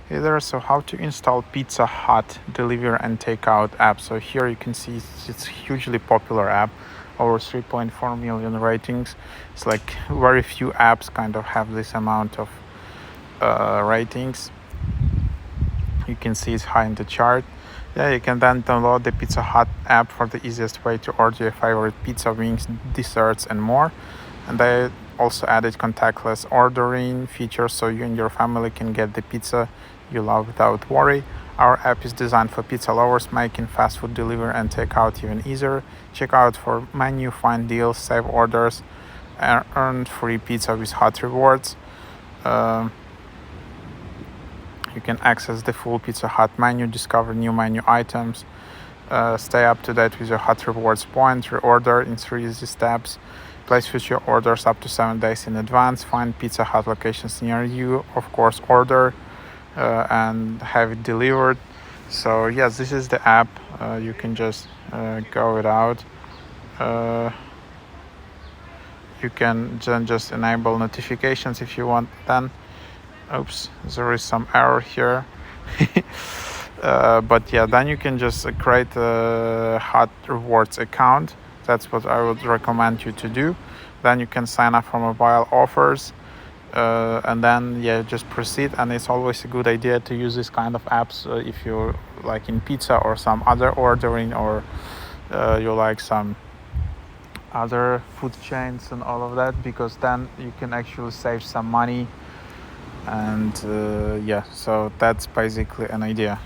Hey there, so how to install Pizza Hut delivery and takeout app. So here you can see it's a hugely popular app, over 3.4 million ratings. It's like very few apps kind of have this amount of ratings. You can see it's high in the chart. Yeah, you can then download the Pizza Hut app for the easiest way to order your favorite pizza, wings, desserts, and more. And they also added contactless ordering features so you and your family can get the pizza you love without worry. Our app is designed for pizza lovers, making fast food delivery and takeout even easier. Check out for menu, find deals, save orders, and earn free pizza with Hut rewards. You can access the full Pizza Hut menu, discover new menu items, stay up to date with your Hut Rewards points, reorder in 3 easy steps, place future orders up to 7 days in advance, find Pizza Hut locations near you, of course order and have it delivered. So yes, this is the app. You can just go it out. You can then just enable notifications if you want. Then oops, there is some error here. But yeah, then you can just create a Hut Rewards account. That's what I would recommend you to do. Then you can sign up for mobile offers, and then yeah, just proceed. And it's always a good idea to use this kind of apps if you're like in pizza or some other ordering, or you like some other food chains and all of that, because then you can actually save some money. And yeah, so that's basically an idea.